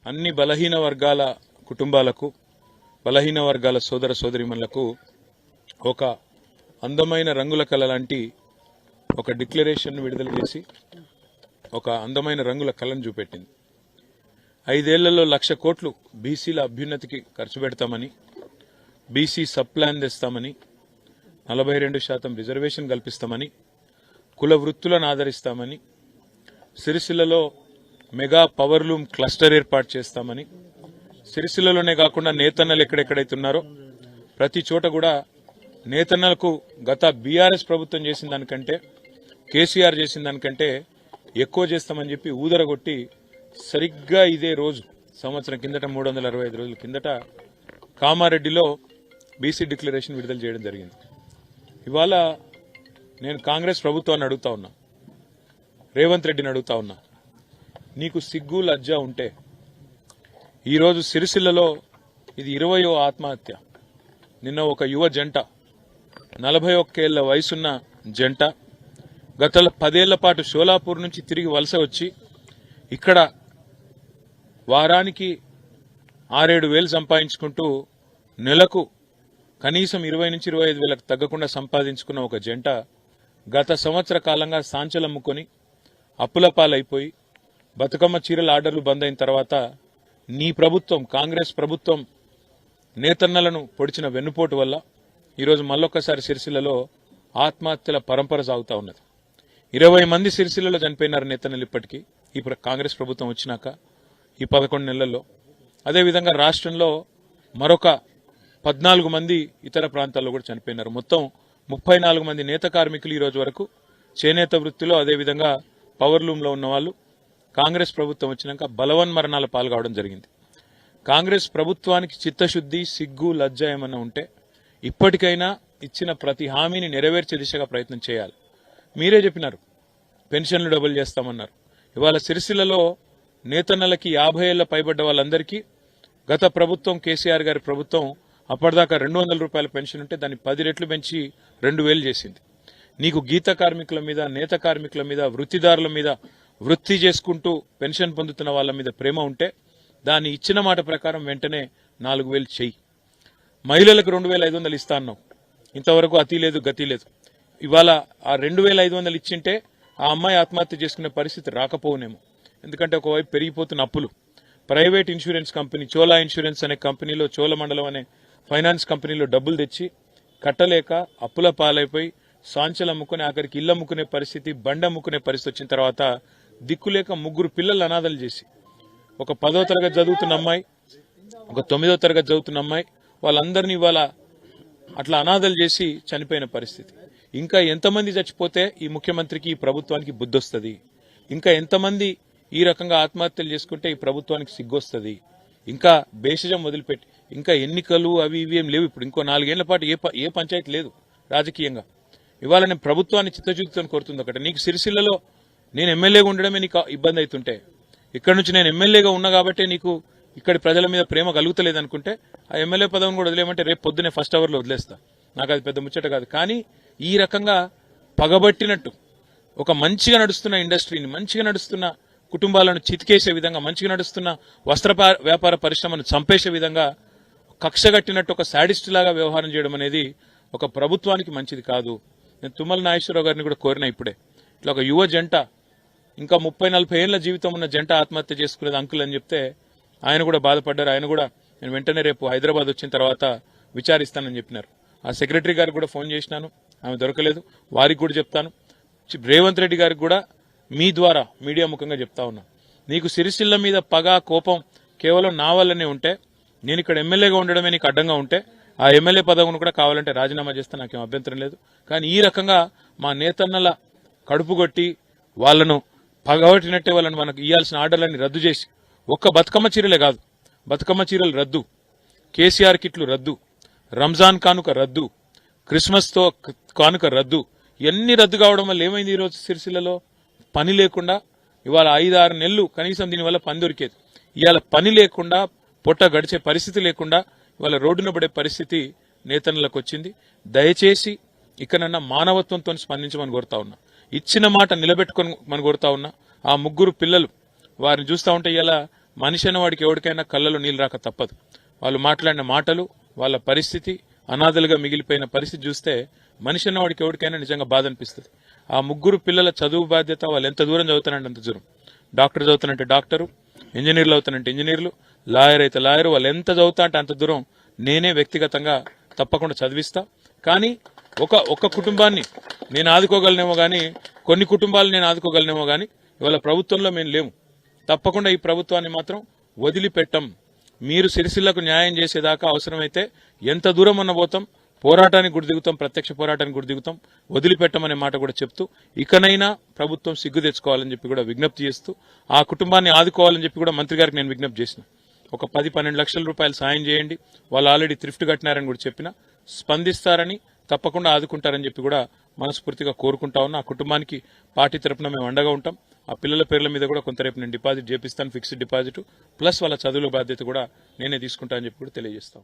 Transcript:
అన్ని బలహీన వర్గాల కుటుంబాలకు బలహీన వర్గాల సోదర సోదరీమణులకు ఒక అందమైన రంగుల కళ లాంటి ఒక డిక్లరేషన్ విడుదల చేసి ఒక అందమైన రంగుల కళను చూపెట్టింది. 5 ఏళ్లలో 1,00,000 కోట్లు బీసీల అభ్యున్నతికి ఖర్చు పెడతామని, బీసీ సబ్ ప్లాన్ తెస్తామని, 42% రిజర్వేషన్ కల్పిస్తామని, కుల వృత్తులను ఆదరిస్తామని, సిరిసిల్లలో మెగా పవర్లూమ్ క్లస్టర్ ఏర్పాటు చేస్తామని, సిరిసిల్లలోనే కాకుండా నేతన్నలు ఎక్కడెక్కడైతే ఉన్నారో ప్రతి చోట కూడా నేతన్నలకు గత బీఆర్ఎస్ ప్రభుత్వం చేసిన దానికంటే, కేసీఆర్ చేసిన దానికంటే ఎక్కువ చేస్తామని చెప్పి ఊదరగొట్టి సరిగ్గా ఇదే రోజు సంవత్సరం కిందట 365 రోజుల కిందట కామారెడ్డిలో బీసీ డిక్లరేషన్ విడుదల చేయడం జరిగింది. ఇవాళ నేను కాంగ్రెస్ ప్రభుత్వాన్ని అడుగుతా ఉన్నా, రేవంత్ రెడ్డిని అడుగుతా ఉన్నా, నీకు సిగ్గు లజ్జ ఉంటే ఈరోజు సిరిసిల్లలో ఇది 20వ ఆత్మహత్య. నిన్న ఒక యువ జంట 41 ఏళ్ల వయసున్న జంట గత 10 ఏళ్ల పాటు షోలాపూర్ నుంచి తిరిగి వలస వచ్చి ఇక్కడ వారానికి 6-7 వేలు సంపాదించుకుంటూ నెలకు కనీసం 20 నుంచి 25 వేలకు తగ్గకుండా సంపాదించుకున్న ఒక జంట గత సంవత్సర కాలంగా సాంచలమ్ముకొని అప్పుల పాలైపోయి బతుకమ్మ చీరల ఆర్డర్లు బంద్ అయిన తర్వాత నీ ప్రభుత్వం, కాంగ్రెస్ ప్రభుత్వం నేతన్నలను పొడిచిన వెన్నుపోటు వల్ల ఈరోజు మళ్ళొక్కసారి సిరిసిల్లలో ఆత్మహత్యల పరంపర సాగుతా ఉన్నది. 20 మంది సిరిసిల్లలో చనిపోయినారు నేతన్నలు ఇప్పటికీ ఈ కాంగ్రెస్ ప్రభుత్వం వచ్చినాక ఈ 11 నెలల్లో. అదేవిధంగా రాష్ట్రంలో మరొక 14 మంది ఇతర ప్రాంతాల్లో కూడా చనిపోయినారు. మొత్తం 34 మంది నేత కార్మికులు ఈ రోజు వరకు చేనేత వృత్తిలో, అదేవిధంగా పవర్లూమ్లో ఉన్న వాళ్ళు కాంగ్రెస్ ప్రభుత్వం వచ్చినాక బలవన్మరణాల పాల్గొవడం జరిగింది. కాంగ్రెస్ ప్రభుత్వానికి చిత్తశుద్ధి, సిగ్గు, లజ్జ ఏమన్నా ఉంటే ఇప్పటికైనా ఇచ్చిన ప్రతి హామీని నెరవేర్చే దిశగా ప్రయత్నం చేయాలి. మీరే చెప్పినారు పెన్షన్లు డబుల్ చేస్తామన్నారు. ఇవాళ సిరిసిల్లలో నేతన్నలకి 50 ఏళ్ల పైబడ్డ వాళ్ళందరికీ గత ప్రభుత్వం, కేసీఆర్ గారి ప్రభుత్వం అప్పటిదాకా 200 రూపాయల పెన్షన్ ఉంటే దాన్ని 10 రెట్లు పెంచి 2,000 చేసింది. నీకు గీత కార్మికుల మీద, నేత కార్మికుల మీద, వృత్తిదారుల మీద, వృత్తి చేసుకుంటూ పెన్షన్ పొందుతున్న వాళ్ళ మీద ప్రేమ ఉంటే దాన్ని ఇచ్చిన మాట ప్రకారం వెంటనే 4,000 చెయ్యి. మహిళలకు 2,500 ఇస్తా అన్నావు. ఇంతవరకు అతి లేదు, గతి లేదు. ఇవాళ ఆ 2,500 ఇచ్చింటే ఆ అమ్మాయి ఆత్మహత్య చేసుకునే పరిస్థితి రాకపోవునేమో. ఎందుకంటే ఒకవైపు పెరిగిపోతున్న అప్పులు, private insurance company Chola insurance అనే కంపెనీలో, చోళమండలం అనే ఫైనాన్స్ కంపెనీలో డబ్బులు తెచ్చి కట్టలేక అప్పుల పాలైపోయి సాంచలు అమ్ముకుని ఆఖరికి ఇల్లు అమ్ముకునే పరిస్థితి, బండి అమ్ముకునే పరిస్థితి వచ్చిన తర్వాత దిక్కులేక 3 పిల్లలు అనాథలు చేసి, ఒక 10వ తరగతి చదువుతున్న అమ్మాయి, ఒక 9వ తరగతి చదువుతున్న అమ్మాయి, వాళ్ళందరినీ ఇవాళ అట్లా అనాథలు చేసి చనిపోయిన పరిస్థితి. ఇంకా ఎంతమంది చచ్చిపోతే ఈ ముఖ్యమంత్రికి, ఈ ప్రభుత్వానికి బుద్ధి వస్తుంది? ఇంకా ఎంతమంది ఈ రకంగా ఆత్మహత్యలు చేసుకుంటే ఈ ప్రభుత్వానికి సిగ్గొస్తుంది? ఇంకా భేషజం వదిలిపెట్టి ఇంకా ఎన్నికలు అవి ఇవి ఏం లేవు. ఇప్పుడు ఇంకో 4 ఏళ్ల పాటు ఏ పంచాయతీ లేదు రాజకీయంగా. ఇవాళ నేను ప్రభుత్వాన్ని చిత్తశుద్ధితో కోరుతుంది ఒకటి, నీకు సిరిసిల్లలో నేను ఎమ్మెల్యేగా ఉండడమే నీకు ఇబ్బంది అవుతుంటే, ఇక్కడ నుంచి నేను ఎమ్మెల్యేగా ఉన్నా కాబట్టి నీకు ఇక్కడి ప్రజల మీద ప్రేమ కలుగుతలేదు అనుకుంటే ఆ ఎమ్మెల్యే పదవిని కూడా వదిలేయమంటే రేపు పొద్దునే ఫస్ట్ అవర్లో వదిలేస్తా. నాకు అది పెద్ద ముచ్చట కాదు. కానీ ఈ రకంగా పగబట్టినట్టు ఒక మంచిగా నడుస్తున్న ఇండస్ట్రీని, మంచిగా నడుస్తున్న కుటుంబాలను చితికేసే విధంగా, మంచిగా నడుస్తున్న వస్త్ర వ్యాపార పరిశ్రమను చంపేసే విధంగా కక్షగట్టినట్టు ఒక శాడిస్ట్ లాగా వ్యవహారం చేయడం అనేది ఒక ప్రభుత్వానికి మంచిది కాదు. నేను తుమ్మల నాగేశ్వరరావు గారిని కూడా కోరిన ఇప్పుడే, ఇట్లా ఒక యువ జంట, ఇంకా 30-40 ఏళ్ల జీవితం ఉన్న జంట ఆత్మహత్య చేసుకునేది అంకుల్ అని చెప్తే ఆయన కూడా బాధపడ్డారు. ఆయన కూడా నేను వెంటనే రేపు హైదరాబాద్ వచ్చిన తర్వాత విచారిస్తానని చెప్పినారు. ఆ సెక్రటరీ గారికి కూడా ఫోన్ చేసినాను, ఆమె దొరకలేదు. వారికి కూడా చెప్తాను. రేవంత్ రెడ్డి గారికి కూడా మీ ద్వారా మీడియా ముఖంగా చెప్తా ఉన్నా, నీకు సిరిసిల్ల మీద పగ, కోపం కేవలం నా వల్లనే ఉంటే, నేను ఇక్కడ ఎమ్మెల్యేగా ఉండడమే నీకు అడ్డంగా ఉంటే ఆ ఎమ్మెల్యే పదవిని కూడా కావాలంటే రాజీనామా చేస్తే నాకేం అభ్యంతరం లేదు. కానీ ఈ రకంగా మా నేతన్నల కడుపు కొట్టి వాళ్లను పగబట్టినట్టే వాళ్ళని మనకు ఇవ్వాల్సిన ఆర్డర్లన్నీ రద్దు చేసి, ఒక్క బతుకమ్మ చీరలే కాదు, బతుకమ్మ చీరలు రద్దు, కేసీఆర్ కిట్లు రద్దు, రంజాన్ కానుక రద్దు, క్రిస్మస్తో కానుక రద్దు, ఇవన్నీ రద్దు కావడం వల్ల ఏమైంది? ఈరోజు సిరిసిల్లలో పని లేకుండా ఇవాళ 5-6 నెలలు కనీసం దీనివల్ల పని దొరికేది. ఇవాళ పని లేకుండా, పొట్ట గడిచే పరిస్థితి లేకుండా ఇవాళ రోడ్డున పడే పరిస్థితి నేతన్నలకు వచ్చింది. దయచేసి ఇకనన్నా మానవత్వంతో స్పందించమని కోరుతా ఉన్నా, ఇచ్చిన మాట నిలబెట్టుకొని మనం కోరుతా ఉన్నా. ఆ 3 పిల్లలు వారిని చూస్తూ ఉంటే ఇలా మనిషి అన్నవాడికి ఎవరికైనా కళ్ళలో నీళ్ళు రాక తప్పదు. వాళ్ళు మాట్లాడిన మాటలు, వాళ్ళ పరిస్థితి, అనాథలుగా మిగిలిపోయిన పరిస్థితి చూస్తే మనిషి అన్నవాడికి ఎవరికైనా నిజంగా బాధ అనిపిస్తుంది. ఆ ముగ్గురు పిల్లల చదువు బాధ్యత, వాళ్ళు ఎంత దూరం చదువుతానంటే అంత దూరం. డాక్టర్ చదువుతానంటే డాక్టరు, ఇంజనీర్లు అవుతానంటే ఇంజనీర్లు, లాయర్ అయితే లాయరు, వాళ్ళు ఎంత చదువుతా అంటే అంత దూరం నేనే వ్యక్తిగతంగా తప్పకుండా చదివిస్తా. కానీ ఒక కుటుంబాన్ని నేను ఆదుకోగలనేమో కానీ, కొన్ని కుటుంబాలు నేను ఆదుకోగలనేమో కానీ ఇవాళ ప్రభుత్వంలో మేము లేము. తప్పకుండా ఈ ప్రభుత్వాన్ని మాత్రం వదిలిపెట్టం. మీరు సిరిసిల్లకు న్యాయం చేసేదాకా అవసరమైతే ఎంత దూరం అన్న పోతాం, పోరాటానికి గుడి దిగుతాం, ప్రత్యక్ష పోరాటానికి గుడి దిగుతాం, వదిలిపెట్టమనే మాట కూడా చెప్తూ, ఇకనైనా ప్రభుత్వం సిగ్గు తెచ్చుకోవాలని చెప్పి కూడా విజ్ఞప్తి చేస్తూ, ఆ కుటుంబాన్ని ఆదుకోవాలని చెప్పి కూడా మంత్రి గారికి నేను విజ్ఞప్తి చేసిన. ఒక 10-12 లక్షల రూపాయలు సాయం చేయండి, వాళ్ళు ఆల్రెడీ థ్రిఫ్ట్ కట్టినారని కూడా చెప్పిన, స్పందిస్తారని, తప్పకుండా ఆదుకుంటారని చెప్పి కూడా మనస్ఫూర్తిగా కోరుకుంటా ఉన్నా. ఆ కుటుంబానికి పార్టీ తరపున మేము అండగా ఉంటాం. ఆ పిల్లల పేర్ల మీద కూడా కొంత రేపు నేను డిపాజిట్ చేపిస్తాను, ఫిక్స్డ్ డిపాజిట్, ప్లస్ వాళ్ళ చదువుల బాధ్యత కూడా నేనే తీసుకుంటా అని చెప్పి కూడా తెలియజేస్తాం.